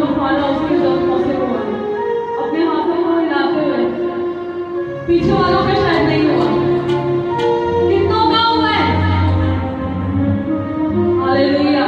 आपका फाना उसके जब पहुंचे हुआ अपने हाथों को हिलाते हुए पीछे वालों का शायद नहीं हुआ, कितनों का हुआ है। हालेलुया।